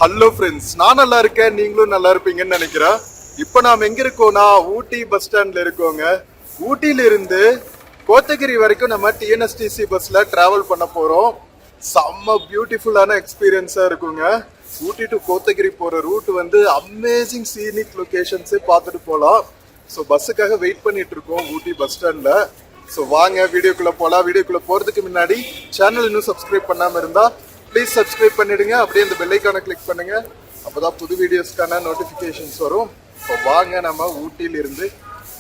Hello friends, நான் நல்லா இருக்கேன், நீங்களும் நல்லா இருப்பீங்கன்னு நினைக்கிறேன். இப்போ நாம் எங்க இருக்கோம்னா ஊட்டி பஸ் ஸ்டாண்ட்ல இருக்கோங்க. ஊட்டியில இருந்து கோத்தகிரி வரைக்கும் நம்ம டிஎன்எஸ்டிசி பஸ்ல டிராவல் பண்ண போறோம். செம்ம பியூட்டிஃபுல்லான எக்ஸ்பீரியன்ஸா இருக்குங்க. ஊட்டி டு கோத்தகிரி போற ரூட் வந்து அமேசிங் சீனிக் லொகேஷன்ஸே பார்த்துட்டு போகலாம். ஸோ பஸ்ஸுக்காக வெயிட் பண்ணிட்டு இருக்கோம் ஊட்டி பஸ் ஸ்டாண்ட்ல. ஸோ வாங்க வீடியோக்குள்ள போகலாம். வீடியோக்குள்ள போறதுக்கு முன்னாடி சேனல் இன்னும் சப்ஸ்கிரைப் பண்ணாம இருந்தா ப்ளீஸ் சப்ஸ்கிரைப் பண்ணிடுங்க. அப்படியே இந்த பெல் ஐக்கானை கிளிக் பண்ணுங்க. அப்போதான் புது வீடியோஸ்க்கான நோட்டிஃபிகேஷன்ஸ் வரும். இப்போ வாங்க நம்ம ஊட்டியிலிருந்து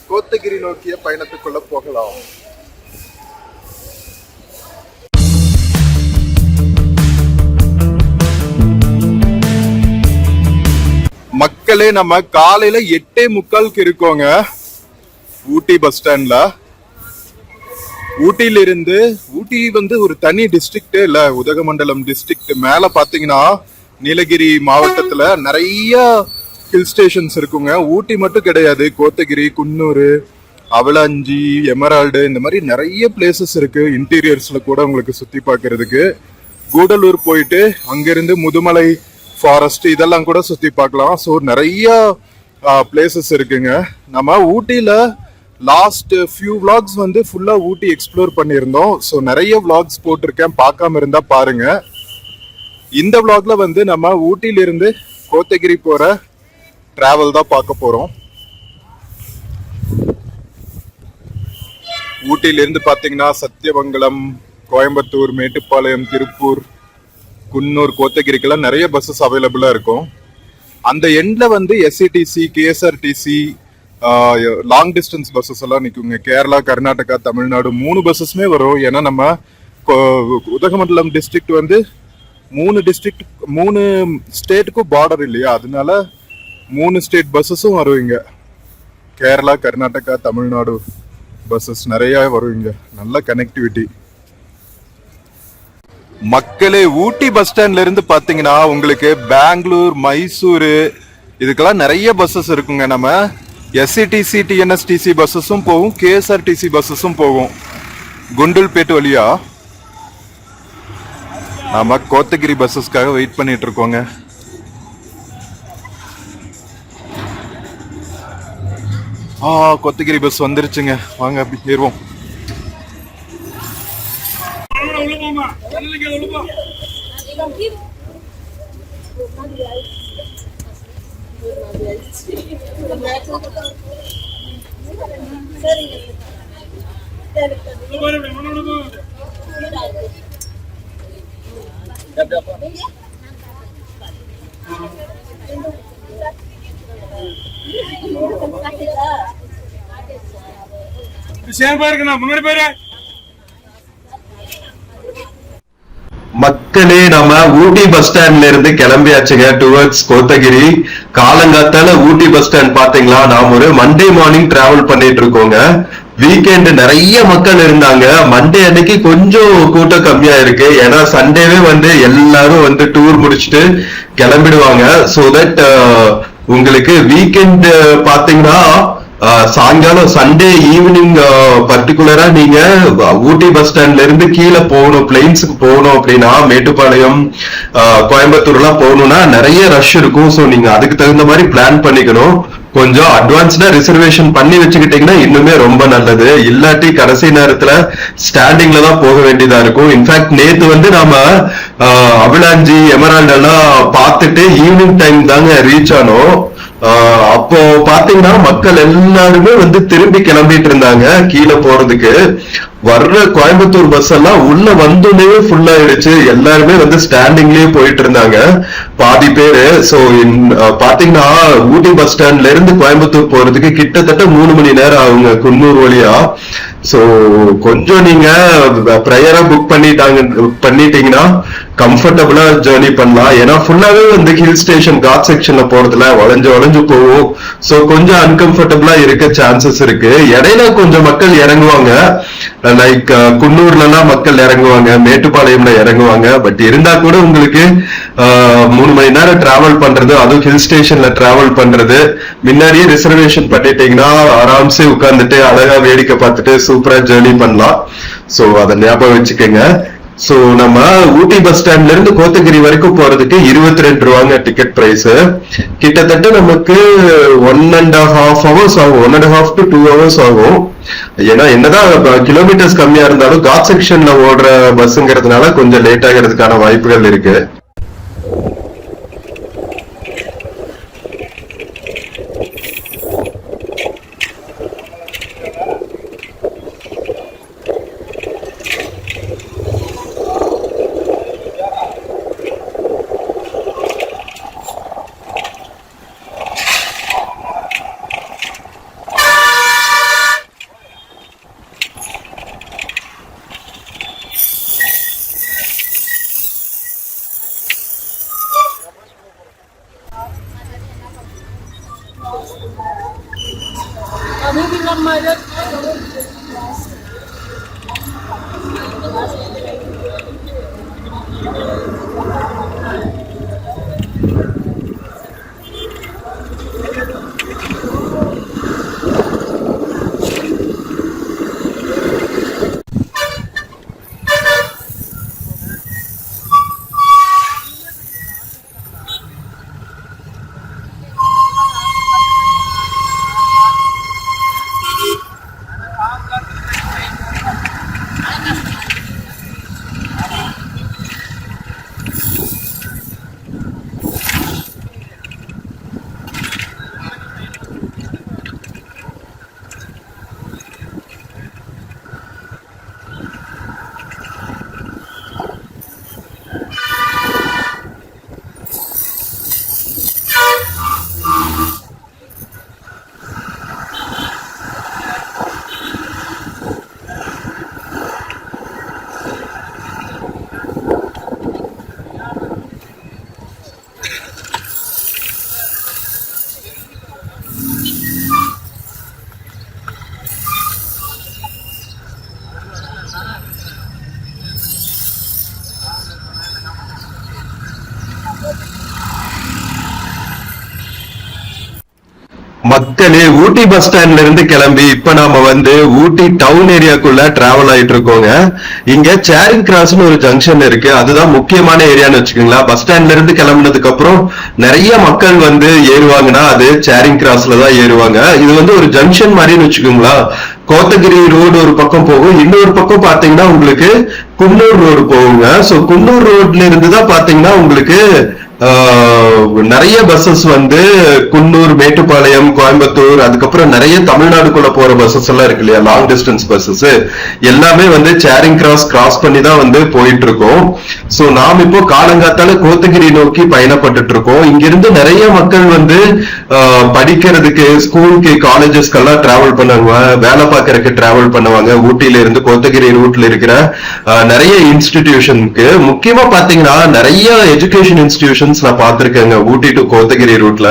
கோத்தகிரி நோக்கிய பயணத்துக்குள்ள போகலாம். மக்களே, நம்ம காலையில 8:45 இருக்கோங்க ஊட்டி பஸ் ஸ்டாண்ட்ல. ஊட்டியிலிருந்து ஊட்டி வந்து ஒரு தனி டிஸ்ட்ரிக்ட் இல்ல, உதகமண்டலம் டிஸ்ட்ரிக்ட். மேல பாத்தீங்கன்னா நீலகிரி மாவட்டத்துல நிறைய ஹில் ஸ்டேஷன்ஸ் இருக்குங்க. ஊட்டி மட்டும் கிடையாது, கோத்தகிரி, குன்னூர், அவலாஞ்சி, எமரால்டு, இந்த மாதிரி நிறைய பிளேசஸ் இருக்கு. இன்டீரியர்ஸ்ல கூட உங்களுக்கு சுத்தி பார்க்கறதுக்கு. கூடலூர் போயிட்டு அங்கிருந்து முதுமலை ஃபாரஸ்ட் இதெல்லாம் கூட சுத்தி பார்க்கலாம். ஸோ நிறைய பிளேசஸ் இருக்குங்க. நம்ம ஊட்டியில லாஸ்ட் ஃபியூ vlogs வந்து ஃபுல்லா ஊட்டி எக்ஸ்ப்ளோர் பண்ணியிருந்தோம். ஸோ நிறைய vlogs போட்டிருக்கேன், பார்க்காம இருந்தா பாருங்க. இந்த vlogல வந்து நம்ம ஊட்டியிலிருந்து கோத்தகிரி போற டிராவல் தான் பார்க்க போறோம். ஊட்டியிலிருந்து பாத்தீங்கன்னா சத்தியமங்கலம், கோயம்புத்தூர், மேட்டுப்பாளையம், திருப்பூர், குன்னூர், கோத்தகிரிக்கெல்லாம் நிறைய பஸ்ஸஸ் அவைலபிளா இருக்கும். அந்த எண்ட்ல வந்து SCTC, KSRTC, long distance buses எல்லாம் நிற்குங்க. கேரளா, கர்நாடகா, தமிழ்நாடு 3 பஸ்ஸஸ்மே வரும். ஏன்னா நம்ம உதகமண்டலம் டிஸ்ட்ரிக்ட் வந்து 3 ஸ்டேட்டுக்கும் பார்டர் இல்லையா, அதனால 3 ஸ்டேட் பஸ்ஸஸும் வருவீங்க. கேரளா, கர்நாடகா, தமிழ்நாடு பஸ்ஸஸ் நிறைய வருவீங்க. நல்ல கனெக்டிவிட்டி. மக்களே, ஊட்டி பஸ் ஸ்டாண்ட்ல இருந்து பாத்தீங்கன்னா உங்களுக்கு பெங்களூர், மைசூர் இதுக்கெல்லாம் நிறைய பஸ்ஸஸ் இருக்குங்க. நம்ம எஸ்சிடிசி, டிஎன்எஸ்டிசி பஸ்ஸஸும் போகும், கேஎஸ்ஆர்டிசி பஸ்ஸஸும் போகும். குண்டல்பேட் வழியா நாம கோத்தகிரி பஸ்ஸஸ்க்காக வெயிட் பண்ணிட்டு இருக்கோங்க. கோத்தகிரி பஸ் வந்துருச்சுங்க. வாங்க அப்படி ஏறுவோம். மக்களே, நம்ம ஊட்டி பஸ் ஸ்டாண்ட்ல இருந்து கிளம்பியாச்சுங்க டுவர்ட்ஸ் கோத்தகிரி. காலங்காத்தால ஊட்டி பஸ் ஸ்டாண்ட் பாத்தீங்களா, நாம ஒரு மண்டே மார்னிங் டிராவல் பண்ணிட்டு இருக்கோங்க. வீக்கெண்ட் நிறைய மக்கள் இருந்தாங்க. மண்டே அன்னைக்கு கொஞ்சம் கூட்டம் கம்மியா இருக்கு. ஏன்னா சண்டேவே வந்து எல்லாரும் வந்து டூர் முடிச்சுட்டு கிளம்பிடுவாங்க. சோ தட் உங்களுக்கு வீக்கெண்ட் பாத்தீங்கன்னா சாயங்காலம் சண்டே ஈவினிங் பர்டிகுலரா நீங்க ஊட்டி பஸ் ஸ்டாண்ட்ல இருந்து கீழே போகணும், பிளைன்ஸுக்கு போகணும் அப்படின்னா, மேட்டுப்பாளையம், கோயம்புத்தூர் எல்லாம் போகணும்னா நிறைய ரஷ் இருக்கும். ஸோ நீங்க அதுக்கு தகுந்த மாதிரி பிளான் பண்ணிக்கணும். கொஞ்சம் அட்வான்ஸ்டா ரிசர்வேஷன் பண்ணி வச்சுக்கிட்டீங்கன்னா இன்னுமே ரொம்ப நல்லது. இல்லாட்டி கடைசி நேரத்துல ஸ்டாண்டிங்ல தான் போக வேண்டியதா இருக்கும். இன்ஃபேக்ட் நேத்து வந்து நாம அவலாஞ்சி, எமரால்டு எல்லாம் பார்த்துட்டு ஈவினிங் டைம் தாங்க ரீச் ஆனோம். அப்போ பாத்தீங்கன்னா மக்கள் எல்லாருமே வந்து திரும்பி கிளம்பிட்டு இருந்தாங்க கீழே போறதுக்கு. வர்ற கோயம்புத்தூர் பஸ் எல்லாம் உள்ள வந்தோடனே ஃபுல் ஆயிடுச்சு. எல்லாருமே வந்து ஸ்டாண்டிங்லயே போயிட்டு இருந்தாங்க பாதி பேரு. சோ பாத்தீங்கன்னா ஊட்டி பஸ் ஸ்டாண்ட்ல இருந்து கோயம்புத்தூர் போறதுக்கு கிட்டத்தட்ட 3 மணி நேரம் ஆகுங்க குன்னூர் வழியா. சோ கொஞ்சம் நீங்க ப்ரையரா புக் பண்ணிட்டீங்கன்னா கம்ஃபர்டபுளா ஜேர்னி பண்ணலாம். ஏன்னா ஃபுல்லாவே வந்து ஹில் ஸ்டேஷன் காட் செக்ஷன்ல போறதுல வளைஞ்சு போகும். சோ கொஞ்சம் அன்கம்ஃபர்டபுளா இருக்க சான்சஸ் இருக்கு. இடையில கொஞ்சம் மக்கள் இறங்குவாங்க, லைக் குன்னூர்ல எல்லாம் மக்கள் இறங்குவாங்க, மேட்டுப்பாளையம்ல இறங்குவாங்க. பட் இருந்தா கூட உங்களுக்கு 3 மணி நேரம் டிராவல் பண்றது, அதுவும் ஹில் ஸ்டேஷன்ல டிராவல் பண்றது, முன்னாடியே ரிசர்வேஷன் பண்ணிட்டீங்கன்னா ஆராம்சே உட்கார்ந்துட்டு அழகா வேடிக்கை பார்த்துட்டு சூப்பரா ஜேர்னி பண்ணலாம். சோ அதை ஞாபகம் வச்சுக்கோங்க. சோ நம்ம ஊட்டி பஸ் ஸ்டாண்ட்ல இருந்து கோத்தகிரி வரைக்கும் போறதுக்கு 22 ரூபாங்க டிக்கெட் பிரைஸ். கிட்டத்தட்ட நமக்கு 1.5 hours ஆகும், 1.5 to 2 hours ஆகும். ஏன்னா என்னதான் கிலோமீட்டர்ஸ் கம்மியா இருந்தாலும் காட் செக்ஷன்ல ஓடுற பஸ்ங்கிறதுனால கொஞ்சம் லேட் ஆகிறதுக்கான வாய்ப்புகள் இருக்கு. மக்களே, ஊட்டி பஸ் ஸ்டாண்ட்ல இருந்து கிளம்பி இப்ப நாம வந்து ஊட்டி டவுன் ஏரியாக்குள்ள டிராவல் ஆயிட்டு இருக்கோங்க. இங்க சேரிங் கிராஸ்னு ஒரு ஜங்ஷன் இருக்கு, அதுதான் முக்கியமான ஏரியான்னு வச்சுக்கோங்களா. பஸ் ஸ்டாண்ட்ல இருந்து கிளம்புனதுக்கு அப்புறம் நிறைய மக்கள் வந்து ஏறுவாங்கன்னா அது சேரிங் கிராஸ்ல தான் ஏறுவாங்க. இது வந்து ஒரு ஜங்ஷன் மாதிரின்னு வச்சுக்கோங்களா. கோத்தகிரி ரோடு ஒரு பக்கம் போகும், இன்னொரு பக்கம் பாத்தீங்கன்னா உங்களுக்கு குன்னூர் ரோடு போகுங்க. சோ குன்னூர் ரோட்ல இருந்து தான் பாத்தீங்கன்னா உங்களுக்கு நிறைய பஸ்ஸஸ் வந்து குன்னூர், மேட்டுப்பாளையம், கோயம்புத்தூர், அதுக்கப்புறம் நிறைய தமிழ்நாடுக்குள்ள போற பஸ்ஸஸ் எல்லாம் இருக்கு இல்லையா, லாங் டிஸ்டன்ஸ் பஸ்ஸஸ் எல்லாமே வந்து சேரிங் கிராஸ் பண்ணி தான் வந்து போயிட்டு இருக்கோம். சோ நாம் இப்போ காலங்காத்தால கோத்தகிரி நோக்கி பயணப்பட்டு இருக்கோம். இங்கிருந்து நிறைய மக்கள் வந்து படிக்கிறதுக்கு, ஸ்கூலுக்கு, காலேஜஸ்க்கு எல்லாம் டிராவல் பண்ணுவாங்க, வேலை பார்க்கறதுக்கு டிராவல் பண்ணுவாங்க. ஊட்டியில இருந்து கோத்தகிரி ரூட்ல இருக்கிற நிறைய இன்ஸ்டிடியூஷனுக்கு, முக்கியமா பாத்தீங்கன்னா நிறைய எஜுகேஷன் இன்ஸ்டிடியூஷன் நான் பார்த்திருக்கேங்க ஊட்டி டு கோத்தகிரி ரூட்ல.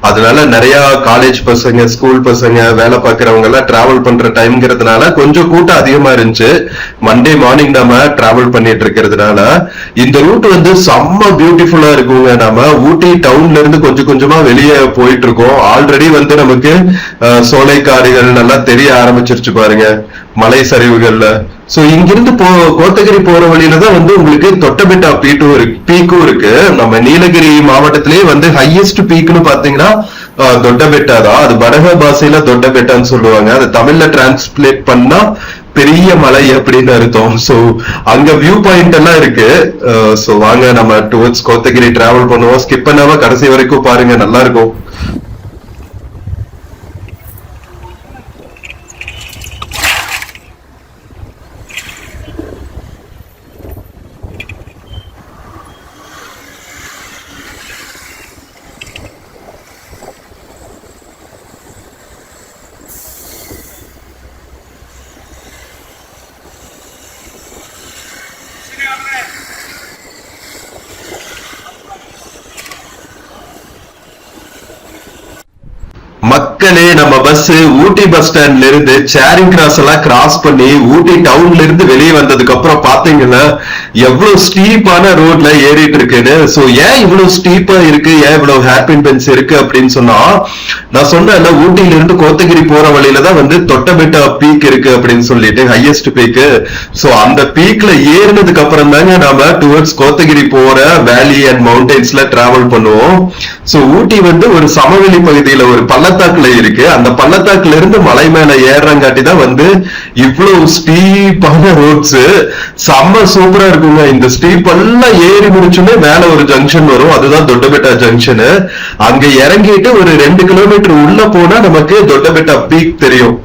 அதனால நிறைய காலேஜ் பசங்க, ஸ்கூல் பசங்க, வேலை பார்க்கறவங்க எல்லாம் டிராவல் பண்ற டைம்ங்கிறதுனால கொஞ்சம் கூட்டம் அதிகமா இருந்துச்சு. மண்டே மார்னிங் நாம டிராவல் பண்ணிட்டு இருக்கிறதுனால இந்த ரூட் வந்து செம்ம பியூட்டிஃபுல்லா இருக்குங்க. நாம ஊட்டி டவுன்ல இருந்து கொஞ்சம் கொஞ்சமா வெளியே போயிட்டு இருக்கோம். ஆல்ரெடி வந்து நமக்கு சோலைக்காடுகள் நல்லா தெரிய ஆரம்பிச்சிருச்சு பாருங்க, மலை சரிவுகள்ல. சோ இங்கிருந்து கோத்தகிரி போற வழியில தான் வந்து உங்களுக்கு தொட்டபெட்டா பீக்கும் இருக்கு. நம்ம நீலகிரி மாவட்டத்திலேயே வந்து ஹையஸ்ட் பீக்னு பாத்தீங்கன்னா தொட்டபெட்டா தான். அது படக பாஷையில தொட்டபெட்டான்னு சொல்லுவாங்க. அது தமிழ்ல டிரான்ஸ்லேட் பண்ணா பெரிய மலை அப்படின்னு அர்த்தம். சோ அங்க வியூ பாயிண்ட் எல்லாம் இருக்கு. சோ வாங்க நம்ம டுவர்ட்ஸ் கோத்தகிரி டிராவல் பண்ணுவோம். ஸ்கிப் பண்ணாம கடைசி வரைக்கும் பாருங்க, நல்லா இருக்கும். மக்களே, நம்ம பஸ் ஊட்டி பஸ் ஸ்டாண்ட்ல இருந்து சேரிங் கிராஸ் எல்லாம் கிராஸ் பண்ணி ஊட்டி டவுன்ல இருந்து வெளியே வந்ததுக்கு அப்புறம் பாத்தீங்கன்னா எவ்வளவு ஸ்டீப்பான ரோட்ல ஏறிட்டு இருக்குன்னு. சோ ஏன் இவ்வளவு ஸ்டீப்பா இருக்கு, ஏன் இவ்வளவு ஹேர்பின் பென்ஸ் இருக்கு அப்படின்னு சொன்னா, நான் சொன்னேன்ல ஊட்டியில இருந்து கோத்தகிரி போற வழியில தான் வந்து தொட்டபெட்டா பீக் இருக்கு அப்படின்னு சொல்லிட்டு, ஹையஸ்ட் பீக். சோ அந்த பீக்ல ஏறினதுக்கு அப்புறம் தாங்க நாம டுவர்ட்ஸ் கோத்தகிரி போற வேலி அண்ட் மவுண்டன்ஸ்ல டிராவல் பண்ணுவோம். சோ ஊட்டி வந்து ஒரு சமவெளி பகுதியில ஒரு பள்ளத்தாக்குல இருக்கு. அந்த பள்ளத்தாக்குல இருந்து மலை மேல ஏறங்காட்டி தான் வந்து இவ்வளவு ஸ்டீப்பான ரோட்ஸ். செம்ம சூப்பரா இருக்குங்க. இந்த ஸ்டீப் எல்லாம் ஏறி முடிச்சுமே மேல ஒரு ஜங்ஷன் வரும், அதுதான் தொட்டபெட்டா ஜங்ஷன். அங்க இறங்கிட்டு ஒரு 2 கிலோமீட்டர் உள்ள போனா நமக்கு தொட்டபெட்டா பீக் தெரியும்.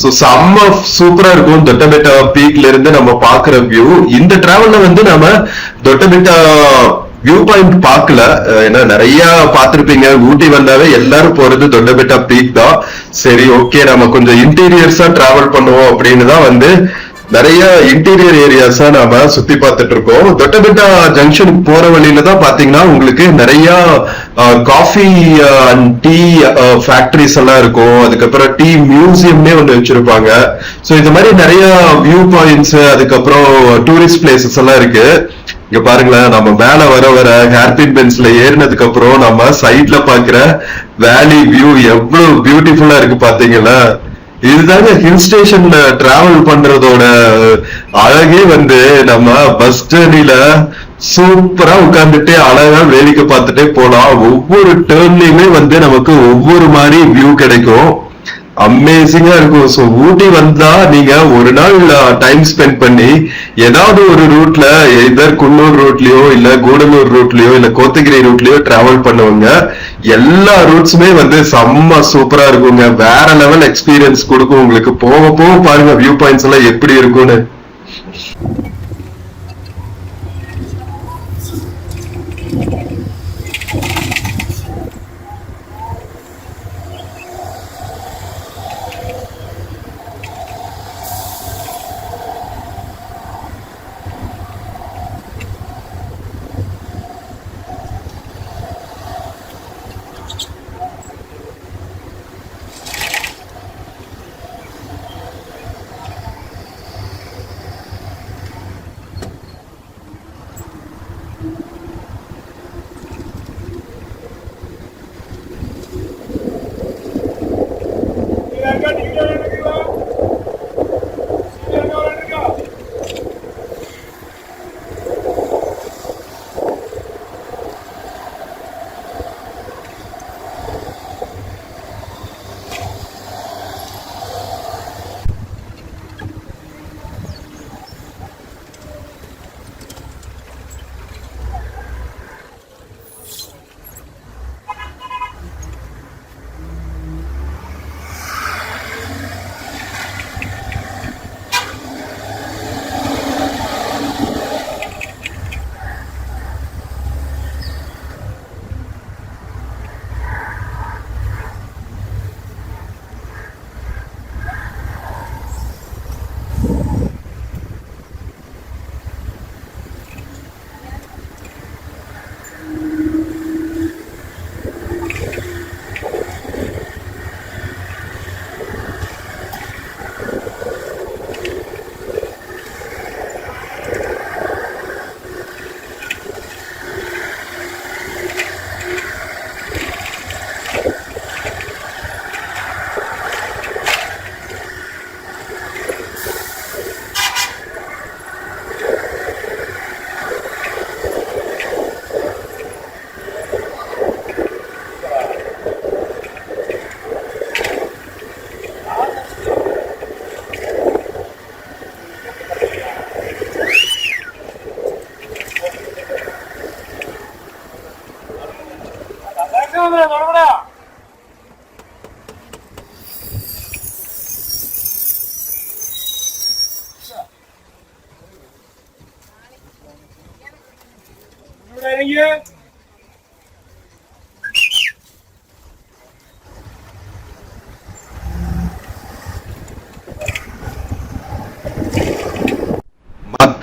சோ செம்ம சூப்பரா இருக்கும் தொட்டபெட்டா பீக்ல இருந்து நம்ம பாக்குற வியூ. இந்த டிராவல்ல வந்து நம்ம தொட்டபெட்டா வியூ பாயிண்ட் பார்க்கல, ஏன்னா நிறைய பார்த்திருப்பீங்க. ஊட்டி வந்தாவே எல்லாரும் போறது தொட்டபெட்டா பீக் தான். சரி, ஓகே, நம்ம கொஞ்சம் இன்டீரியர்ஸா டிராவல் பண்ணுவோம் அப்படின்னு தான் வந்து நிறைய இன்டீரியர் ஏரியாஸா நாம சுத்தி பார்த்துட்டு இருக்கோம். தொட்டபெட்டா ஜங்ஷனுக்கு போற வழியில தான் பாத்தீங்கன்னா உங்களுக்கு நிறைய காஃபி அண்ட் டீ ஃபேக்டரிஸ் எல்லாம் இருக்கும். அதுக்கப்புறம் டீ மியூசியம்னே ஒண்ணு வச்சிருப்பாங்க. சோ இந்த மாதிரி நிறைய வியூ பாயிண்ட்ஸ், அதுக்கப்புறம் டூரிஸ்ட் பிளேசஸ் எல்லாம் இருக்கு. இங்க பாருங்களேன், நம்ம மேல வர வர ஹேர்பின் பென்ஸ்ல ஏறினதுக்கு அப்புறம் நம்ம சைட்ல பாக்குற வேலி வியூ எவ்வளவு பியூட்டிஃபுல்லா இருக்கு பாத்தீங்களா. இதுதாங்க ஹில் ஸ்டேஷன்ல டிராவல் பண்றதோட அழகே வந்து நம்ம பஸ் ஜர்னில சூப்பரா உட்கார்ந்துட்டு அழகா வேடிக்கை பார்த்துட்டே போலாம். ஒவ்வொரு டேர்ன்லயுமே வந்து நமக்கு ஒவ்வொரு மாதிரி வியூ கிடைக்கும். அமேசிங்கா இருக்கும். சோ ஊட்டி வந்தா நீங்க ஒரு நாள் டைம் ஸ்பெண்ட் பண்ணி ஏதாவது ஒரு ரூட்ல, எதர் குன்னூர் ரூட்லயோ இல்ல கூடலூர் ரூட்லயோ இல்ல கோத்தகிரி ரூட்லயோ டிராவல் பண்ணுவாங்க. எல்லா ரூட்ஸுமே வந்து செம்ம சூப்பரா இருக்குங்க. வேற லெவல் எக்ஸ்பீரியன்ஸ் கொடுக்கும் உங்களுக்கு. போக போக பாருங்க வியூ பாயிண்ட்ஸ் எல்லாம் எப்படி இருக்கும்னு.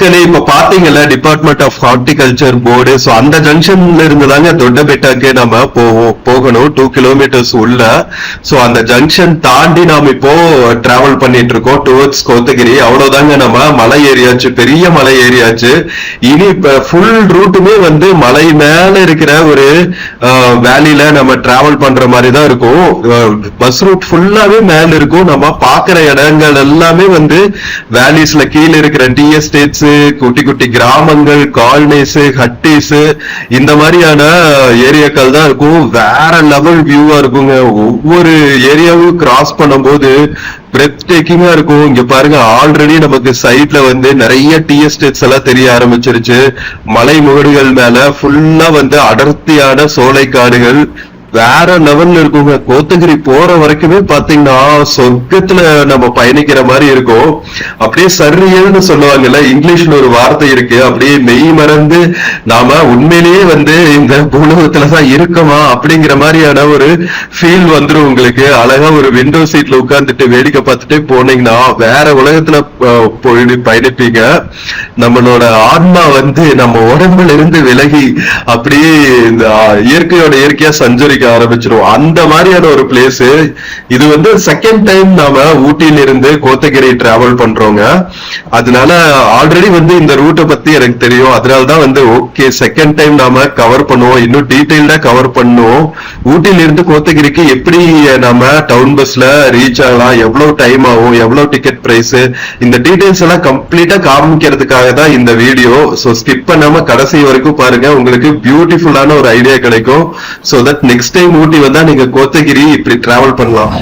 மக்களே இப்ப பாத்தீங்கல்ல department of horticulture board, so அந்த ஜங்ஷன்ல இருந்து தாங்க தொட்டபெட்டாக்கு நம்ம போகணும் 2 கிலோமீட்டர்ஸ் உள்ள. சோ அந்த ஜங்ஷன் தாண்டி நாம இப்போ டிராவல் பண்ணிட்டு இருக்கோம் டுவர்ட்ஸ் கோத்தகிரி. அவ்வளவுதாங்க, நம்ம மலை ஏரியாச்சு, பெரிய மலை ஏரியாச்சு. இனி இப்ப ஃபுல் ரூட்டுமே வந்து மலை மேல இருக்கிற ஒரு வேலியில நம்ம டிராவல் பண்ற மாதிரி தான் இருக்கும். பஸ் ரூட் ஃபுல்லாவே மேல இருக்கும். நம்ம பாக்குற இடங்கள் எல்லாமே வந்து வேலிஸ்ல கீழே இருக்கிற டீ எஸ்டேட்ஸ், குட்டி குட்டி கிராமங்கள், காலனிஸ், ஹட்டிஸ், இந்த மாதிரியான ஏரியாக்கள் தான் இருக்கும். வேற லெவல் வியூவா இருக்குங்க. ஒவ்வொரு ஏரியாவும் கிராஸ் பண்ணும்போது பிரெத் டேக்கிங்கா இருக்கும். இங்க பாருங்க, ஆல்ரெடி நமக்கு சைட்ல வந்து நிறைய டீ எஸ்டேட்ஸ் எல்லாம் தெரிய ஆரம்பிச்சிருச்சு. மலை முகடுகள் மேல ஃபுல்லா வந்து அடர்த்தியான சோலை காடுகள் வேற லெவல்ல இருக்குங்க. கோத்தகிரி போற வரைக்குமே பாத்தீங்கன்னா சொர்க்கத்துல நம்ம பயணிக்கிற மாதிரி இருக்கும். அப்படியே சரியல்னு சொல்லுவாங்கல்ல, இங்கிலீஷ்ல ஒரு வார்த்தை இருக்கு, அப்படியே மெய் மறந்து நாம உண்மையிலேயே வந்து இந்த பூலகத்துலதான் இருக்கோமா அப்படிங்கிற மாதிரியான ஒரு ஃபீல் வந்துடும் உங்களுக்கு. அழகா ஒரு விண்டோ சீட்ல உட்கார்ந்துட்டு வேடிக்கை பார்த்துட்டே போனீங்கன்னா வேற உலகத்துல போய் பயணிப்பீங்க. நம்மளோட ஆன்மா வந்து நம்ம உடம்புல இருந்து விலகி அப்படியே இந்த இயற்கையோட இயற்கையா சஞ்சரிக்க ஆரம்பிச்சிரும். அந்த மாதிரியான ஒரு பிளேஸ் இது. வந்து செகண்ட் டைம் நாம ஊட்டியில இருந்து கோத்தகிரி டிராவல் பண்றோங்க. அதனால ஆல்ரெடி வந்து இந்த ரூட்டை பத்தி எனக்கு தெரியும். அதனாலதான் வந்து ஓகே செகண்ட் டைம் நாம கவர் பண்ணுவோம், இன்னும் டீடைல்டா கவர் பண்ணுவோம். ஊட்டியில இருந்து கோத்தகிரிக்கு எப்படி நாம டவுன் பஸ்ல ரீச் ஆகலாம், எவ்வளவு டைம் ஆகும், எவ்வளவு டிக்கெட் பிரைஸ், இந்த டீடைல்ஸ் எல்லாம் கம்ப்ளீட்டா காமிக்கிறதுக்காக தான் இந்த வீடியோ. சோ ஸ்கிப் பண்ணாம கடைசி வரைக்கும் பாருங்க, உங்களுக்கு பியூட்டிஃபுல்லான ஒரு ஐடியா கிடைக்கும். சோ தட் நெக்ஸ்ட் டைம் ஊட்டி வந்தா நீங்க கோத்தகிரி இப்படி டிராவல் பண்ணலாம்.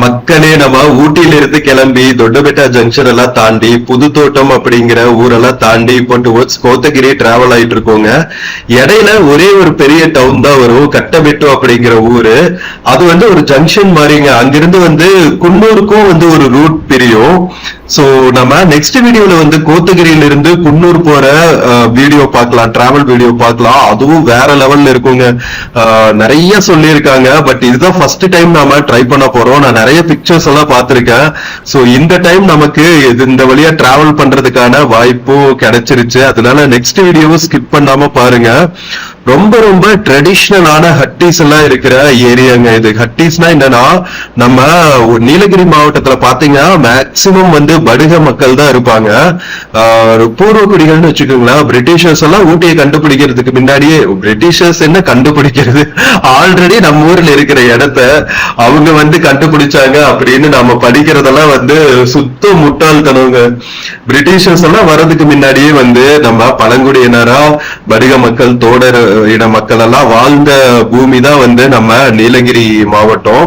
மக்களே, நம்ம ஊட்டியில இருந்து கிளம்பி தொட்டபெட்டா ஜங்ஷன் எல்லாம் தாண்டி புதுத்தோட்டம் அப்படிங்கிற ஊரெல்லாம் தாண்டி இப்போ டுவர்ட்ஸ் கோத்தகிரி டிராவல் ஆயிட்டு இருக்கோங்க. இடையில ஒரே ஒரு பெரிய டவுன் தான் வரும், கட்டபெட்டு அப்படிங்கிற ஊரு. அது வந்து ஒரு ஜங்ஷன் மாதிரிங்க. அங்கிருந்து வந்து குன்னூருக்கும் வந்து ஒரு ரூட் பிரியும். சோ நம்ம நெக்ஸ்ட் வீடியோல வந்து கோத்தகிரியில இருந்து குன்னூர் போற வீடியோ பார்க்கலாம், டிராவல் வீடியோ பார்க்கலாம். அதுவும் வேற லெவல்ல இருக்குங்க. நிறைய சொல்லியிருக்காங்க, பட் இதுதான் ஃபர்ஸ்ட் டைம் நாம ட்ரை பண்ண போறோம். நான் நிறைய பிக்சர்ஸ் எல்லாம் பார்த்திருக்கேன். சோ இந்த டைம் நமக்கு இந்த வழியா டிராவல் பண்றதுக்கான வாய்ப்பும் கிடைச்சிருச்சு. அதனால நெக்ஸ்ட் வீடியோவை ஸ்கிப் பண்ணாம பாருங்க. ரொம்ப ரொம்ப ட்ரெடிஷ்னலான ஹட்டீஸ் எல்லாம் இருக்கிற ஏரியாங்க இது. ஹட்டீஸ்னா என்னன்னா, நம்ம நீலகிரி மாவட்டத்துல பாத்தீங்கன்னா மேக்சிமம் வந்து படுக மக்கள் தான் இருப்பாங்க. பூர்வ குடிகள்னு வச்சுக்கோங்களேன். பிரிட்டிஷர்ஸ் எல்லாம் ஊட்டியை கண்டுபிடிக்கிறதுக்கு முன்னாடியே, பிரிட்டிஷர்ஸ் என்ன கண்டுபிடிக்கிறது, ஆல்ரெடி நம்ம ஊர்ல இருக்கிற இடத்த அவங்க வந்து கண்டுபிடிச்சாங்க அப்படின்னு நம்ம படிக்கிறதெல்லாம் வந்து சுத்த முட்டாள்தனவங்க. பிரிட்டிஷர்ஸ் எல்லாம் வர்றதுக்கு முன்னாடியே வந்து நம்ம பழங்குடியினரா படுக மக்கள், தோடர் இன மக்கள் எல்லாம் வாழ்ந்த பூமி தான் வந்து நம்ம நீலகிரி மாவட்டம்.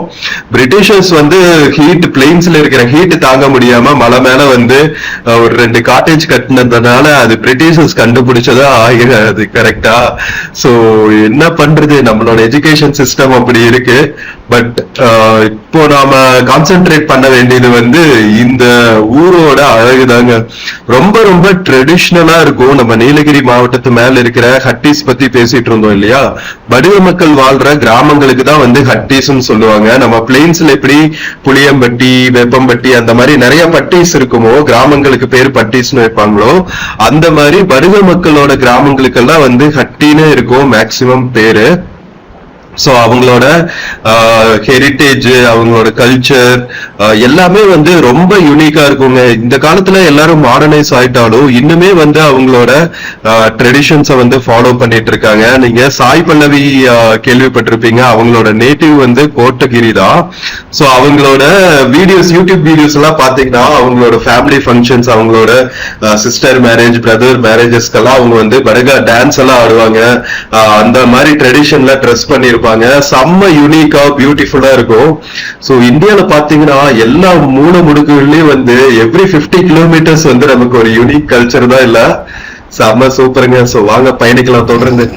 பிரிட்டிஷர்ஸ் வந்து ஹீட், பிளெயின்ஸ்ல இருக்கிற ஹீட் தாங்க முடியாம மலை மேல வந்து ஒரு 2 காட்டேஜ் கட்டினதுனால அது பிரிட்டிஷர்ஸ் கண்டுபிடிச்சதா ஆகிறது. கரெக்டா? சோ என்ன பண்றது, நம்மளோட எஜுகேஷன் சிஸ்டம் அப்படி இருக்கு. பட் இப்போ நாம கான்சென்ட்ரேட் பண்ண வேண்டியது வந்து இந்த ஊரோட அழகுதாங்க. ரொம்ப ரொம்ப ட்ரெடிஷ்னலா இருக்கும். நம்ம நீலகிரி மாவட்டத்து மேல இருக்கிற ஹட்டீஸ் பத்தி பேசிட்டு இருந்தோம் இல்லையா? படுக மக்கள் வாழ்ற கிராமங்களுக்கு தான் வந்து ஹட்டீஸ்ன்னு சொல்லுவாங்க. நம்ம பிளெயின்ஸ்ல எப்படி புளியம்பட்டி, வேப்பம்பட்டி அந்த மாதிரி நிறைய பட்டீஸ் இருக்குமோ, கிராமங்களுக்கு பேர் பட்டீஸ்னு வைப்பாங்களோ, அந்த மாதிரி படுக மக்களோட கிராமங்களுக்கெல்லாம் வந்து ஹட்டின்னு இருக்கும் மேக்சிமம் பேரு. சோ அவங்களோட ஹெரிட்டேஜ், அவங்களோட கல்ச்சர் எல்லாமே வந்து ரொம்ப யூனிக்கா இருக்குங்க. இந்த காலத்துல எல்லாரும் மாடர்னைஸ் ஆயிட்டாலும் இன்னுமே வந்து அவங்களோட ட்ரெடிஷன்ஸை வந்து ஃபாலோ பண்ணிட்டு இருக்காங்க. நீங்க சாய் பல்லவி கேள்விப்பட்டிருப்பீங்க. அவங்களோட நேட்டிவ் வந்து கோத்தகிரி தான். சோ அவங்களோட வீடியோஸ், யூடியூப் வீடியோஸ் எல்லாம் பாத்தீங்கன்னா அவங்களோட ஃபேமிலி ஃபங்க்ஷன்ஸ், அவங்களோட சிஸ்டர் மேரேஜ், பிரதர் மேரேஜஸ்க்கெல்லாம் அவங்க வந்து படுகா டான்ஸ் எல்லாம் ஆடுவாங்க. அந்த மாதிரி ட்ரெடிஷன்ல ட்ரெஸ் பண்ணிருப்பாங்க. செம்ம யூனிக்கா பியூட்டிஃபுல்லா இருக்கும். சோ இந்தியால பாத்தீங்கன்னா எல்லா மூல முடுக்குகள்லயும் வந்து எவ்ரி 50 கிலோமீட்டர்ஸ் வந்து நமக்கு ஒரு யூனிக் கல்ச்சர் தான். இல்ல செம்ம சூப்பருங்க. சோ வாங்க பயணிக்கலாம் தொடர்ந்து.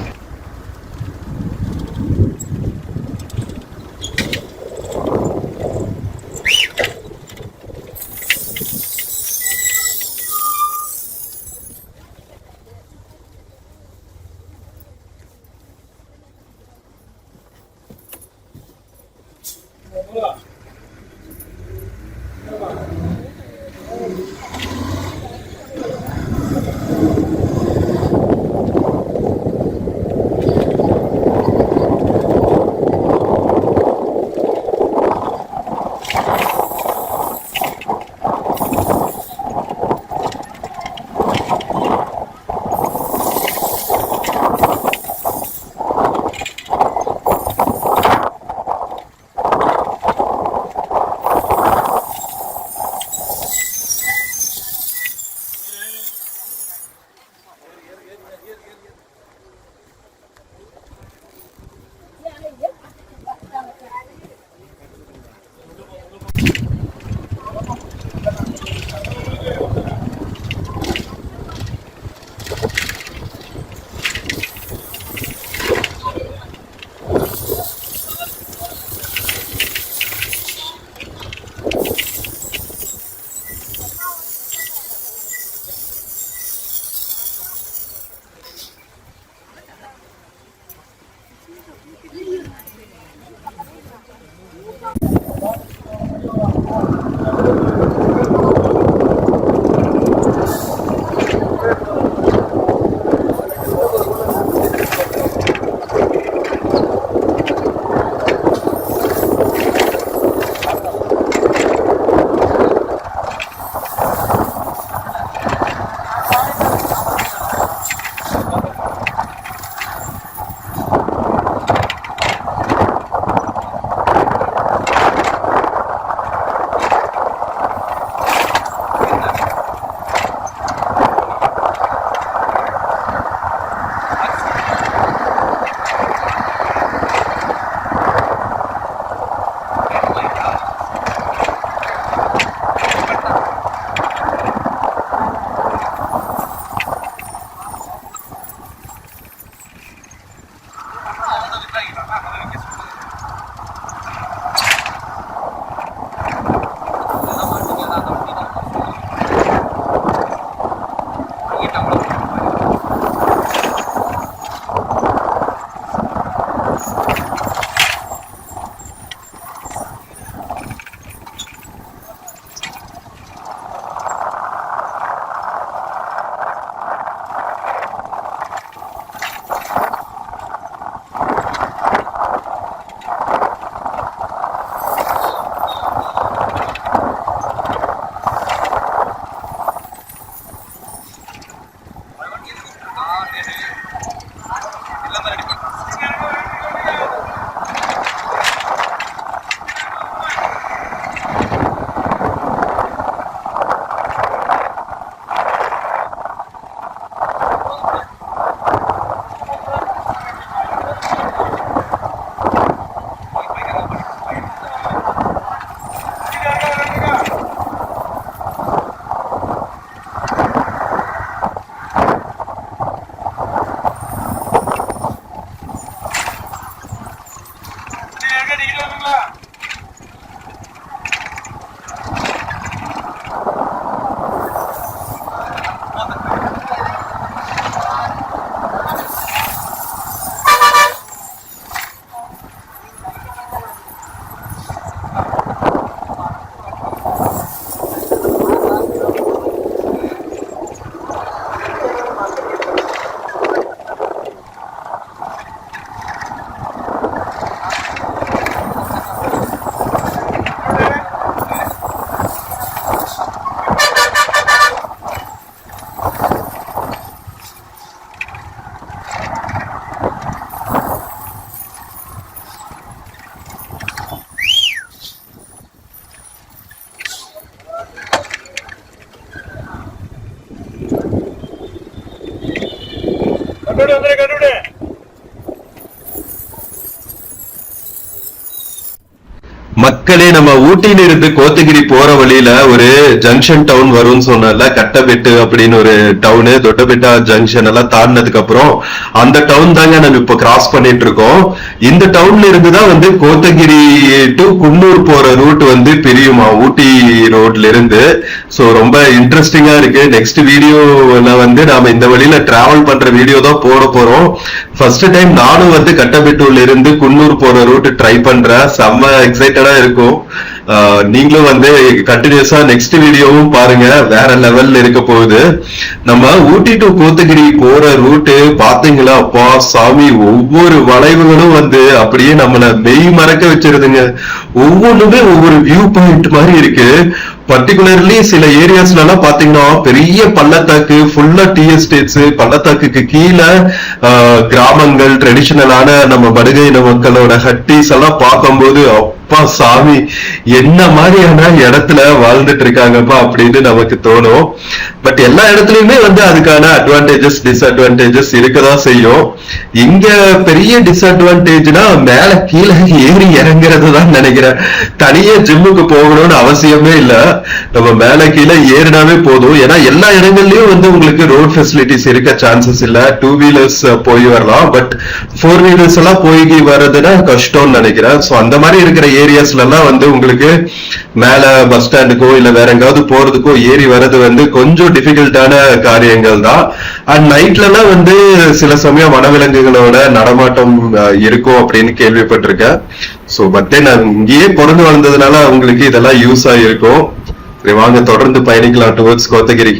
மக்களே, நம்ம ஊட்டியில இருந்து கோத்தகிரி போற வழியில ஒரு ஜங்ஷன் டவுன் வரும்னு சொன்னல, கட்டபெட்டு அப்படின்னு ஒரு டவுனு. தொட்டபெட்டா ஜங்ஷன் எல்லாம் தாண்டினதுக்கு அப்புறம் அந்த டவுன் தாங்க நம்ம இப்ப கிராஸ் பண்ணிட்டு இருக்கோம். இந்த டவுன்ல இருந்துதான் வந்து கோத்தகிரி டு குன்னூர் போற ரூட் வந்து பிரியுமா ஊட்டி ரோட்ல இருந்து. சோ ரொம்ப இன்ட்ரெஸ்டிங்கா இருக்கு. நெக்ஸ்ட் வீடியோல வந்து நாம இந்த வழியில டிராவல் பண்ற வீடியோ தான் போட போறோம். ஃபர்ஸ்ட் டைம் நானும் வந்து கட்டபெட்டூர்ல இருந்து குன்னூர் போற ரூட் ட்ரை பண்றேன். செம்ம எக்ஸைட்டடா இருக்கும். நீங்களும் வந்து கண்டினியூஸா நெக்ஸ்ட் வீடியோவும் பாருங்க, வேற லெவல்ல இருக்க போகுது. நம்ம ஊட்டி டு கோத்தகிரி போற ரூட்டு பாத்தீங்களா, அப்பா சாமி, ஒவ்வொரு வளைவுகளும் வந்து அப்படியே நம்மள மெய் மறக்க வச்சிருதுங்க. ஒவ்வொன்றுமே ஒவ்வொரு வியூ பாயிண்ட் மாதிரி இருக்கு. பர்டிகுலர்லி சில ஏரியாஸ்ல எல்லாம் பாத்தீங்கன்னா பெரிய பள்ளத்தாக்கு, ஃபுல்லா டீ எஸ்டேட்ஸ், பள்ளத்தாக்குக்கு கீழே கிராமங்கள், ட்ரெடிஷனலான நம்ம படுகையின மக்களோட ஹட்டீஸ் எல்லாம் பார்க்கும்போது அப்பா சாமி, என்ன மாதிரியான இடத்துல வாழ்ந்துட்டு இருக்காங்கப்பா அப்படின்னு நமக்கு தோணும். பட் எல்லா இடத்துலயுமே வந்து அதுக்கான அட்வான்டேஜஸ் டிஸ்அட்வான்டேஜஸ் இருக்கதான் செய்யும். இங்க பெரிய டிஸ்அட்வான்டேஜ்னா மேல கீழே ஏறி இறங்குறது தான் நினைக்கிறேன். தனியா ஜிம்முக்கு போகணும்னு அவசியமே இல்ல, நம்ம மேல கீழே ஏறினாவே போதும். ஏன்னா எல்லா இடங்கள்லயும் வந்து உங்களுக்கு ரோட் ஃபெசிலிட்டிஸ் இருக்க சான்சஸ் இல்ல. 2 வீலர்ஸ் போய் வரலாம், பட் 4 வீலர்ஸ் எல்லாம் போய் வர்றதுன்னா கஷ்டம்னு நினைக்கிறேன். சோ அந்த மாதிரி இருக்கிற ஏரியாஸ்ல எல்லாம் வந்து உங்களுக்கு மேல பஸ் ஸ்டாண்டுக்கோ இல்ல வேற எங்காவது போறதுக்கோ ஏறி வர்றது வந்து கொஞ்சம் டிஃபிகல்ட்டான காரியங்கள் தான். அண்ட் நைட்ல எல்லாம் வந்து சில சமயம் வனவிலங்குகளோட நடமாட்டம் இருக்கும் அப்படின்னு கேள்விப்பட்டிருக்கேன். சோ பட் நான் இங்கேயே பிறந்து வளர்ந்ததுனால உங்களுக்கு இதெல்லாம் யூஸ் ஆகிருக்கும். சரி, வாங்க தொடர்ந்து பயணிக்கலாம் டுவர்ட்ஸ் கோத்தகிரி.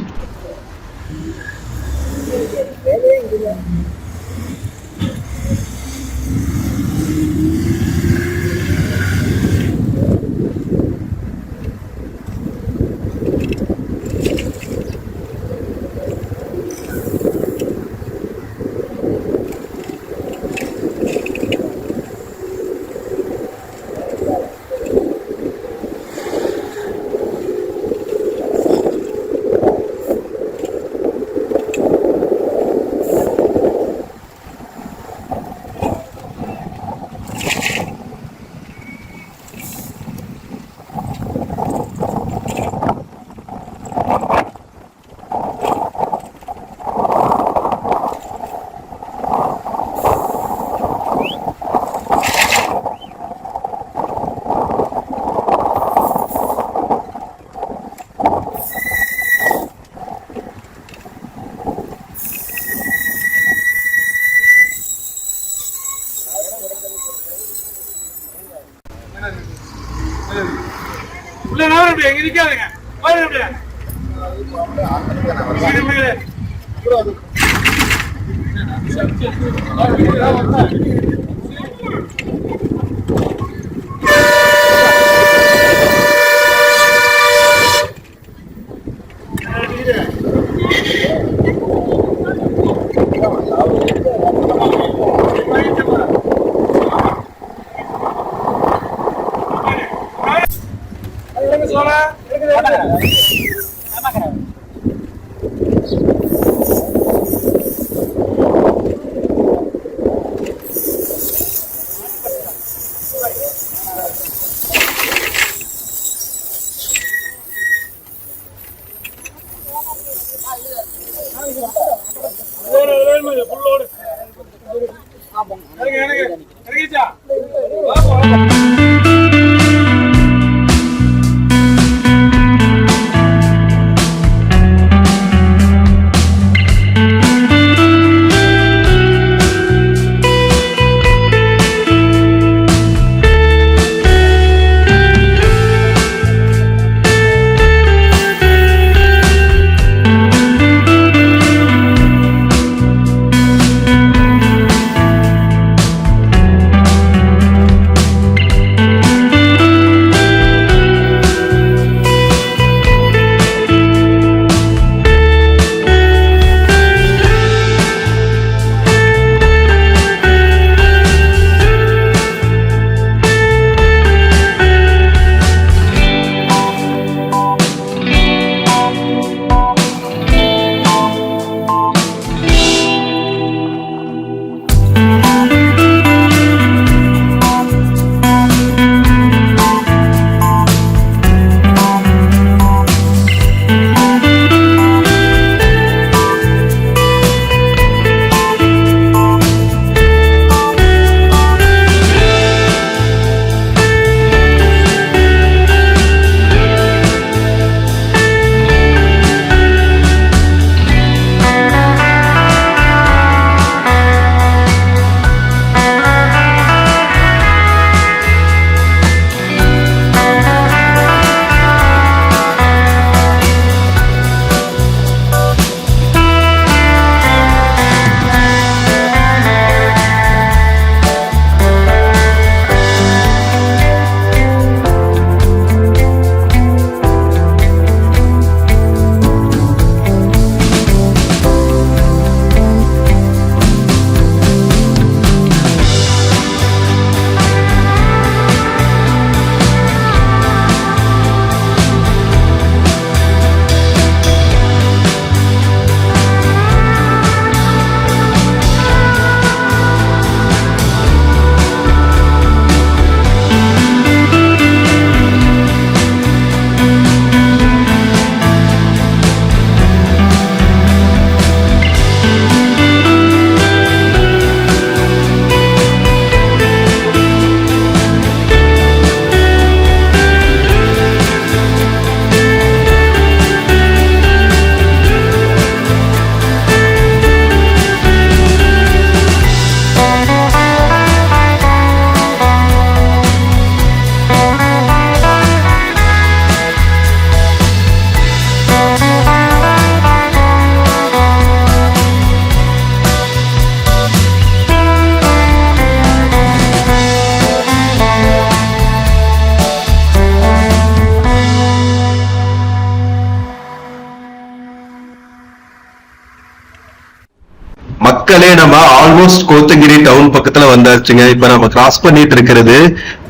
மக்களே நம்ம ஆல்மோஸ்ட் கோத்தகிரி டவுன் பக்கத்துல வந்தாச்சுங்க. இப்ப நம்ம கிராஸ் பண்ணிட்டு இருக்கிறது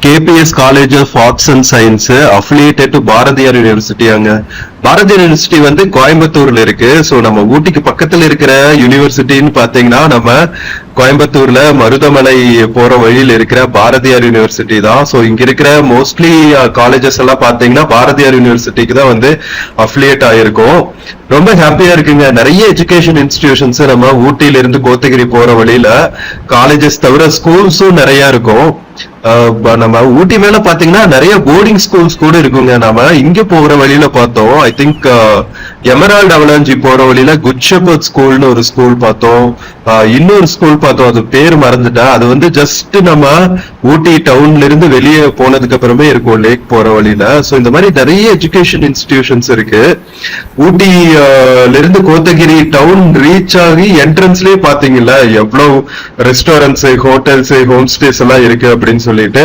KPS college of arts and science affiliated to Bharathiar university. அங்க பாரதியார் யூனிவர்சிட்டி வந்து கோயம்புத்தூர்ல இருக்கு. சோ நம்ம ஊட்டிக்கு பக்கத்துல இருக்கிற யூனிவர்சிட்டின்னு பாத்தீங்கன்னா நம்ம கோயம்புத்தூர்ல மருதமலை போற வழியில இருக்கிற பாரதியார் யூனிவர்சிட்டி தான். சோ இங்க இருக்கிற மோஸ்ட்லி காலேஜஸ் எல்லாம் பாத்தீங்கன்னா பாரதியார் யூனிவர்சிட்டிக்கு தான் வந்து அஃபிலியேட் ஆயிருக்கும். ரொம்ப ஹாப்பியா இருக்குங்க. நிறைய எஜுகேஷன் இன்ஸ்டிடியூஷன்ஸ் நம்ம ஊட்டியில இருந்து கோத்தகிரி போற வழியில காலேஜஸ் தவிர ஸ்கூல்ஸும் நிறைய இருக்கும். நம்ம ஊட்டி மேல பாத்தீங்கன்னா நிறைய போர்டிங் ஸ்கூல்ஸ் கூட இருக்குங்க. நாம இங்க போற வழியில பார்த்தோம், ஐ திங்க் எமரால்ட் அவலாஞ்சி போற வழியில குட் ஷெப்பர்ட் ஸ்கூல்னு ஒரு ஸ்கூல் பார்த்தோம். இன்னொரு ஸ்கூல் பார்த்தோம், அது பேர் மறந்துட்டேன். அது வந்து ஜஸ்ட் நம்ம ஊட்டி டவுன்ல இருந்து வெளியே போனதுக்கு அப்புறமே இருக்கும் லேக் போற வழியில. சோ இந்த மாதிரி நிறைய எஜுகேஷன் இன்ஸ்டிடியூஷன்ஸ் இருக்கு. ஊட்டில இருந்து கோத்தகிரி டவுன் ரீச் ஆகி என்ட்ரன்ஸ்லயே பாத்தீங்கல்ல எவ்வளவு ரெஸ்டாரண்ட்ஸ், ஹோட்டல்ஸ், ஹோம் ஸ்டேஸ் எல்லாம் இருக்கு அப்படின்னு சொல்லிட்டு.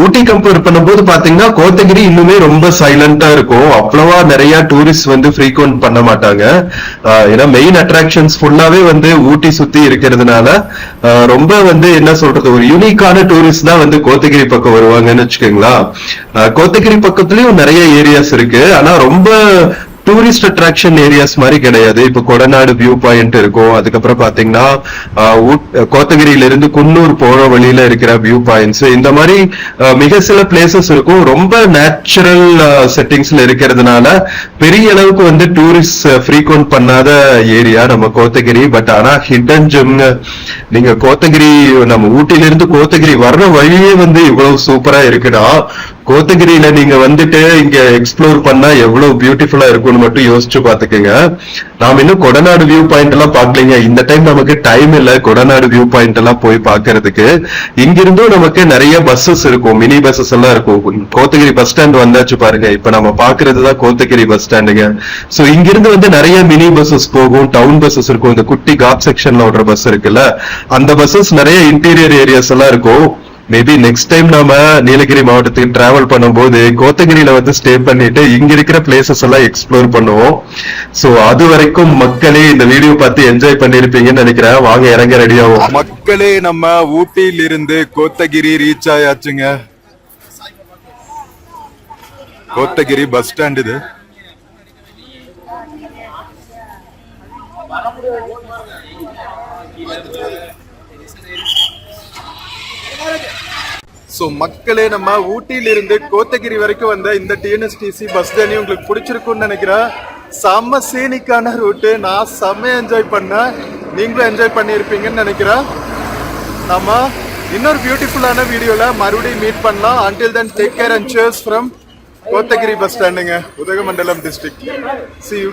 ஊட்டி கம்பேர் பண்ணும்போது பாத்தீங்கன்னா கோத்தகிரி இன்னுமே ரொம்ப சைலண்டா இருக்கும். அவ்வளவா நிறைய டூரிஸ்ட் வந்து ஃப்ரீக்வென்ட் பண்ண மாட்டாங்க. ஏன்னா மெயின் அட்ராக்ஷன்ஸ் ஃபுல்லாவே வந்து ஊட்டி சுத்தி இருக்கிறதுனால ரொம்ப வந்து என்ன சொல்றது, ஒரு யூனிக்கான டூரிஸ்ட் தான் வந்து கோத்தகிரி பக்கம் வருவாங்கன்னு வச்சுக்கோங்களா. கோத்தகிரி பக்கத்துலயும் நிறைய ஏரியாஸ் இருக்கு, ஆனா ரொம்ப டூரிஸ்ட் அட்ராக்ஷன் ஏரியாஸ் மாதிரி கிடையாது. இப்ப கொடநாடு வியூ பாயிண்ட் இருக்கும். அதுக்கப்புறம் பாத்தீங்கன்னா கோத்தகிரியில இருந்து குன்னூர் போற வழியில இருக்கிற வியூ பாயிண்ட்ஸ், இந்த மாதிரி மிக சில பிளேசஸ் இருக்கும். ரொம்ப நேச்சுரல் செட்டிங்ஸ்ல இருக்கிறதுனால பெரிய அளவுக்கு வந்து டூரிஸ்ட் ஃப்ரீக்வென்ட் பண்ணாத ஏரியா நம்ம கோத்தகிரி. பட் ஆனா ஹிடன் ஜெம், நீங்க கோத்தகிரி நம்ம ஊட்டில இருந்து கோத்தகிரி வர்ற வழியே வந்து இவ்வளவு சூப்பரா இருக்குன்னா கோத்தகிரியில நீங்க வந்துட்டு இங்க எக்ஸ்ப்ளோர் பண்ணா எவ்வளவு பியூட்டிஃபுல்லா இருக்கும்னு மட்டும் யோசிச்சு பாத்துக்கோங்க. நாம இன்னும் கொடநாடு வியூ பாயிண்ட் எல்லாம் பாக்கலீங்க. இந்த டைம் நமக்கு டைம் இல்ல கொடநாடு வியூ பாயிண்ட் எல்லாம் போய் பாக்குறதுக்கு. இங்கிருந்தும் நமக்கு நிறைய பஸ்ஸஸ் இருக்கும், மினி பஸ்ஸஸ் எல்லாம் இருக்கும். கோத்தகிரி பஸ் ஸ்டாண்ட் வந்தாச்சு பாருங்க. இப்ப நம்ம பாக்குறதுதான் கோத்தகிரி பஸ் ஸ்டாண்டுங்க. சோ இங்கிருந்து வந்து நிறைய மினி பஸ்ஸஸ் போகும், டவுன் பஸ்ஸஸ் இருக்கும். இந்த குட்டி காப் செக்ஷன்ல ஓடுற பஸ் இருக்குல்ல, அந்த பஸ்ஸஸ் நிறைய இன்டீரியர் ஏரியாஸ் எல்லாம் இருக்கும். மேபி நெக்ஸ்ட் டைம் நாம நீலகிரி மாவட்டத்துக்கு டிராவல் பண்ணும்போது கோத்தகிரியில வந்து ஸ்டே பண்ணிட்டு இங்க இருக்கிற பிளேசஸ் எல்லாம் எக்ஸ்ப்ளோர் பண்ணுவோம். சோ அது வரைக்கும் மக்களே இந்த வீடியோ பார்த்து என்ஜாய் பண்ணிருப்பீங்கன்னு நினைக்கிறேன். வாங்க இறங்க ரெடி ஆகும். மக்களே, நம்ம ஊட்டியில இருந்து கோத்தகிரி ரீச் ஆயாச்சுங்க. கோத்தகிரி பஸ் ஸ்டாண்ட் இது. சோ மக்களே, நம்ம ஊட்டியில இருந்து கோத்தகிரி வரைக்கும் வந்த இந்த டிஎன்எஸ்டிசி பஸ் ஜர்னி உங்களுக்கு பிடிச்சிருக்கும்னு நினைக்கிறேன். செம்ம சீனிக்கான ரூட்டு. நான் செம்ம என்ஜாய் பண்ணேன், நீங்களும் என்ஜாய் பண்ணியிருப்பீங்கன்னு நினைக்கிறேன். நம்ம இன்னொரு பியூட்டிஃபுல்லான வீடியோல மறுபடியும் மீட் பண்ணலாம். until then take care and cheers from Kotagiri bus ஸ்டாண்டுங்க, உதகமண்டலம் டிஸ்ட்ரிக்ட். see you.